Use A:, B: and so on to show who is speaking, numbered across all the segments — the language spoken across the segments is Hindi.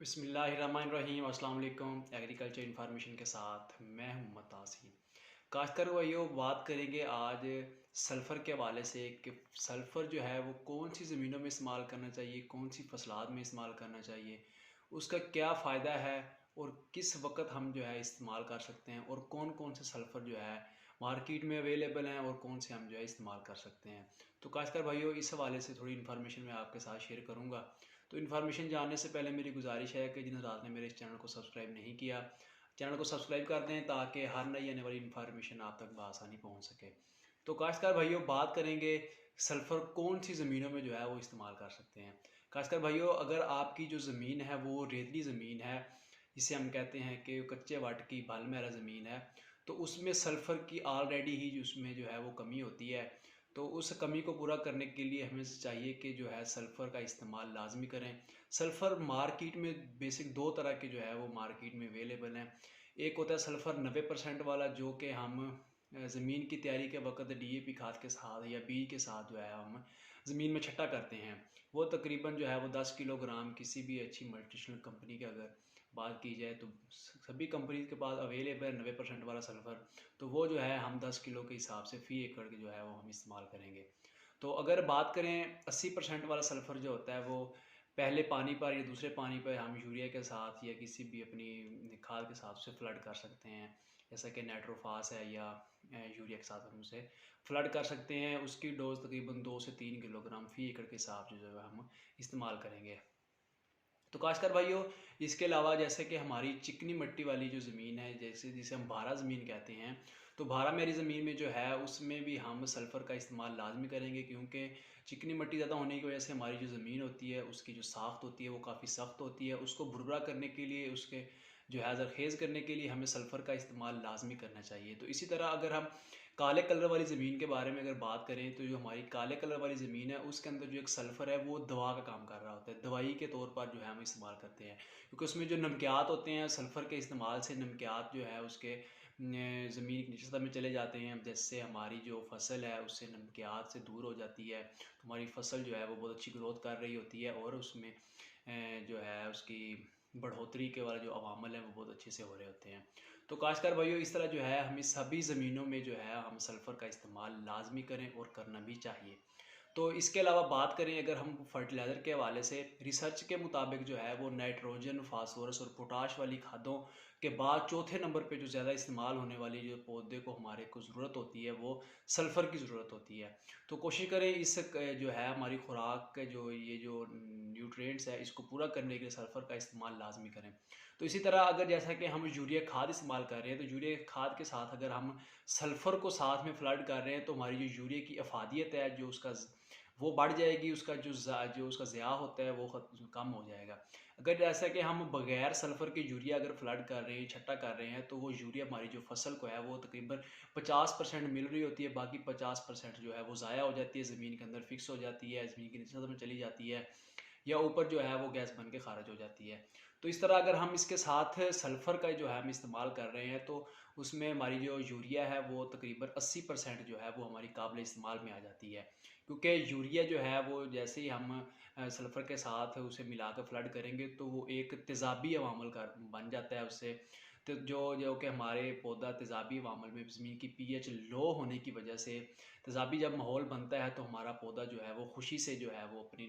A: बिस्मिल्लाहिर्रहमानिर्रहीम अस्सलाम वालेकुम। एग्रीकल्चर इन्फॉर्मेशन के साथ मैं हूं मुतासिर। काश्तकार भाइयों, बात करेंगे आज सल्फ़र के हवाले से कि सल्फ़र जो है वो कौन सी ज़मीनों में इस्तेमाल करना चाहिए, कौन सी फसलात में इस्तेमाल करना चाहिए, उसका क्या फ़ायदा है और किस वक्त हम जो है इस्तेमाल कर सकते हैं और कौन कौन से सल्फ़र जो है मार्केट में अवेलेबल हैं और कौन से हम जो है इस्तेमाल कर सकते हैं। तो काश्तकार भाइयों, इस हवाले से थोड़ी इन्फॉर्मेशन मैं आपके साथ शेयर करूँगा। तो इन्फॉर्मेशन जानने से पहले मेरी गुजारिश है कि जिन हज़रात ने मेरे इस चैनल को सब्सक्राइब नहीं किया, चैनल को सब्सक्राइब कर दें ताकि हर नई आने वाली इन्फॉर्मेशन आप तक बआसानी पहुंच सके। तो काश्तकार भाइयों, बात करेंगे सल्फ़र कौन सी ज़मीनों में जो है वो इस्तेमाल कर सकते हैं। काश्तकार भाइयों, अगर आपकी जो ज़मीन है वो रेतली ज़मीन है, जिसे हम कहते हैं कि कच्चे वाट की बाल मेरा ज़मीन है, तो उसमें सल्फ़र की ऑलरेडी ही उसमें जो है वो कमी होती है। तो उस कमी को पूरा करने के लिए हमें चाहिए कि जो है सल्फ़र का इस्तेमाल लाजमी करें। सल्फ़र मार्केट में बेसिक दो तरह के जो है वो मार्केट में अवेलेबल हैं। एक होता है सल्फ़र 90% वाला, जो कि हम ज़मीन की तैयारी के वक्त डीएपी खाद के साथ या बीज के साथ जो है हम ज़मीन में छट्टा करते हैं। वो तकरीबन जो है वो 10 किलोग्राम किसी भी अच्छी मल्टीनेशनल कंपनी की अगर बात की जाए तो सभी कंपनीज के पास अवेलेबल है 90% वाला सल्फ़र। तो वो जो है हम 10 किलो के हिसाब से फ़ी एकड़ के जो है वो हम इस्तेमाल करेंगे। तो अगर बात करें 80% वाला सल्फ़र जो होता है वो पहले पानी पर या दूसरे पानी पर हम यूरिया के साथ या किसी भी अपनी खाद के साथ उसे फ्लड कर सकते हैं। जैसा कि नाइट्रोफास है या यूरिया के साथ हम उसे फ्लड कर सकते हैं। उसकी डोज़ तकरीबन 2 से 3 किलोग्राम फ़ी एकड़ के हिसाब से जो है हम इस्तेमाल करेंगे। तो काश्तकार भाइयों, इसके अलावा जैसे कि हमारी चिकनी मिट्टी वाली जो ज़मीन है, जैसे जिसे हम भारा ज़मीन कहते हैं, तो भारा मेरी ज़मीन में जो है उसमें भी हम सल्फ़र का इस्तेमाल लाजमी करेंगे, क्योंकि चिकनी मिट्टी ज़्यादा होने की वजह से हमारी जो ज़मीन होती है उसकी जो साख्त होती है वो काफ़ी सख्त होती है। उसको भुरभुरा करने के लिए, उसके जो है ज़रखेज़ करने के लिए हमें सल्फ़र का इस्तेमाल लाजमी करना चाहिए। तो इसी तरह अगर हम काले कलर वाली ज़मीन के बारे में अगर बात करें, तो जो हमारी काले कलर वाली ज़मीन है उसके अंदर जो एक सल्फ़र है वो दवा का काम कर रहा होता है, दवाई के तौर पर जो है हम इस्तेमाल करते हैं, क्योंकि उसमें जो नमकियात होते हैं सल्फ़र के इस्तेमाल से नमकियात जो है उसके ज़मीन की निचली सतह में चले जाते हैं, जिससे हमारी जो फसल है उससे नमकियात से दूर हो जाती है। तो हमारी फसल जो है वो बहुत अच्छी ग्रोथ कर रही होती है और उसमें जो है उसकी बढ़ोतरी के वाला जो अवामल हैं वो बहुत अच्छे से हो रहे होते हैं। तो काश्तकार भाइयों, इस तरह जो है हमें सभी ज़मीनों में जो है हम सल्फ़र का इस्तेमाल लाजमी करें और करना भी चाहिए। तो इसके अलावा बात करें अगर हम फर्टिलाइज़र के हवाले से, रिसर्च के मुताबिक जो है वो नाइट्रोजन, फास्फोरस और पोटाश वाली खादों के बाद चौथे नंबर पे जो ज़्यादा इस्तेमाल होने वाली जो पौधे को हमारे को ज़रूरत होती है वो सल्फ़र की ज़रूरत होती है। तो कोशिश करें इस जो है हमारी खुराक के जो ये जो न्यूट्रिएंट्स है इसको पूरा करने के लिए सल्फ़र का इस्तेमाल लाजमी करें। तो इसी तरह अगर जैसा कि हम यूरिया खाद इस्तेमाल कर रहे हैं, तो यूरिया खाद के साथ अगर हम सल्फ़र को साथ में फ्लड कर रहे हैं, तो हमारी जो यूरिया की अफादियत है जो उसका वो बढ़ जाएगी, उसका जो उसका ज़िया होता है वो कम हो जाएगा। अगर जैसा कि हम बगैर सल्फ़र के यूरिया अगर फ्लड कर रहे हैं, छट्टा कर रहे हैं, तो वो यूरिया हमारी जो फसल को है वो तकरीबन 50% मिल रही होती है, बाकी 50% जो है वो ज़ाया हो जाती है, ज़मीन के अंदर फिक्स हो जाती है, ज़मीन की निचली सतह में चली जाती है या ऊपर जो है वो गैस बन के खारिज हो जाती है। तो इस तरह अगर हम इसके साथ सल्फ़र का जो है हम इस्तेमाल कर रहे हैं, तो उसमें हमारी जो यूरिया है वो तकरीबन 80% जो है वो हमारी काबिल इस्तेमाल में आ जाती है। क्योंकि यूरिया जो है वो जैसे ही हम सल्फ़र के साथ उसे मिला कर फ्लड करेंगे, तो वो एक तेज़ाबी अवामल का बन जाता है उससे। तो जो जो कि हमारे पौधा तेज़ाबी अवामल में ज़मीन की पीएच लो होने की वजह से तेज़ाबी जब माहौल बनता है, तो हमारा पौधा जो है वो खुशी से जो है वो अपनी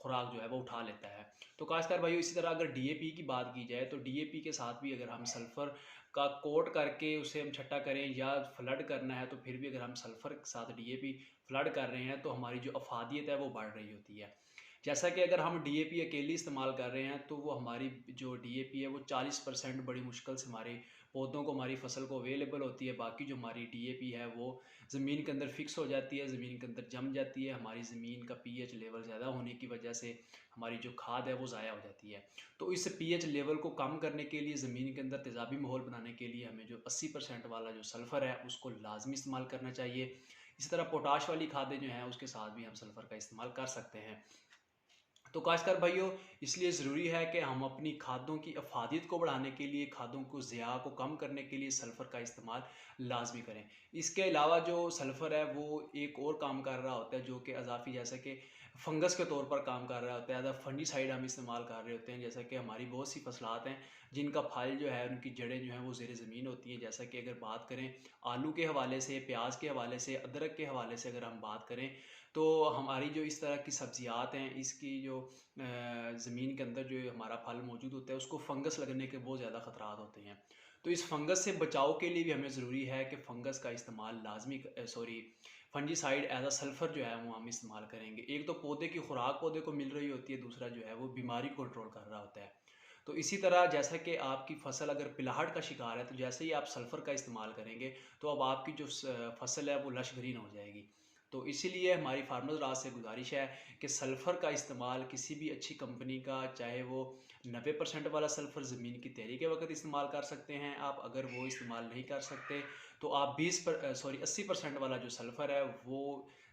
A: खुराक जो है वो उठा लेता है। तो खासकर भाइयों, इसी तरह अगर डीएपी की बात की जाए, तो डीएपी के साथ भी अगर हम सल्फ़र का कोट करके उसे हम छट्टा करें या फ्लड करना है, तो फिर भी अगर हम सल्फ़र के साथ डीएपी फ्लड कर रहे हैं, तो हमारी जो अफादियत है वो बढ़ रही होती है। जैसा कि अगर हम डीएपी अकेली इस्तेमाल कर रहे हैं, तो वो हमारी जो डीएपी है वो 40% बड़ी मुश्किल से हमारे पौधों को, हमारी फसल को अवेलेबल होती है। बाकी जो हमारी डीएपी है वो ज़मीन के अंदर फिक्स हो जाती है, ज़मीन के अंदर जम जाती है। हमारी ज़मीन का पीएच लेवल ज़्यादा होने की वजह से हमारी जो खाद है वो ज़ाया हो जाती है। तो इस पीएच लेवल को कम करने के लिए, ज़मीन के अंदर तेज़ाबी माहौल बनाने के लिए हमें जो 80% वाला जो सल्फ़र है उसको लाज़मी इस्तेमाल करना चाहिए। इसी तरह पोटाश वाली खादें जो हैं उसके साथ भी हम सल्फ़र का इस्तेमाल कर सकते हैं। तो काश्तकार भाइयों, इसलिए ज़रूरी है कि हम अपनी खादों की अफादियत को बढ़ाने के लिए, खादों को ज़िया को कम करने के लिए सल्फ़र का इस्तेमाल लाज़मी करें। इसके अलावा जो सल्फ़र है वो एक और काम कर रहा होता है, जो कि अज़ाफ़ी, जैसा कि फंगस के तौर पर काम कर रहा होता है, एज अ फंजीसाइड हम इस्तेमाल कर रहे होते हैं। जैसा कि हमारी बहुत सी फसलात हैं जिनका फल जो है, उनकी जड़ें जो हैं वो ज़ेर ज़मीन होती हैं। जैसा कि अगर बात करें आलू के हवाले से, प्याज के हवाले से, अदरक के हवाले से अगर हम बात करें, तो हमारी जो इस तरह की सब्जियात हैं, इसकी जो ज़मीन के अंदर जो हमारा फल मौजूद होता है, उसको फंगस लगने के बहुत ज़्यादा ख़तरात होते हैं। तो इस फंगस से बचाव के लिए भी हमें ज़रूरी है कि फंगस का इस्तेमाल लाजमी, sorry, fungicide as a sulphur जो है वो हम इस्तेमाल करेंगे। एक तो पौधे की खुराक पौधे को मिल रही होती है, दूसरा जो है वो बीमारी कंट्रोल कर रहा होता है। तो इसी तरह जैसा कि आपकी फसल अगर पिलाहट का शिकार है, तो जैसे ही आप सल्फ़र का इस्तेमाल करेंगे, तो अब आपकी जो फसल है वो लश ग्रीन हो जाएगी। तो इसीलिए हमारी फार्मर्स राज से गुजारिश है कि सल्फ़र का इस्तेमाल किसी भी अच्छी कंपनी का, चाहे वो 90% वाला सल्फ़र ज़मीन की तैयारी के वक्त इस्तेमाल कर सकते हैं आप। अगर वो इस्तेमाल नहीं कर सकते, तो आप 80% वाला जो सल्फ़र है वो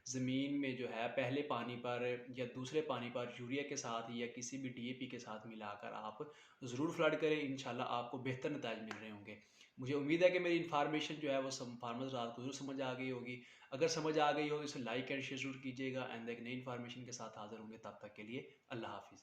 A: ज़मीन में जो है पहले पानी पर या दूसरे पानी पर यूरिया के साथ या किसी भी डीएपी के साथ मिलाकर आप ज़रूर फ्लड करें। इंशाल्लाह आपको बेहतर नताज मिल रहे होंगे। मुझे उम्मीद है कि मेरी इन्फॉर्मेशन जो है वो सब फार्मर्स रात को ज़रूर समझ आ गई होगी। अगर समझ आ गई हो तो इसे लाइक एंड शेयर ज़रूर कीजिएगा। एंड एक नई इन्फॉर्मेशन के साथ हाज़िर होंगे। तब तक के लिए अल्लाह हाफ़िज़।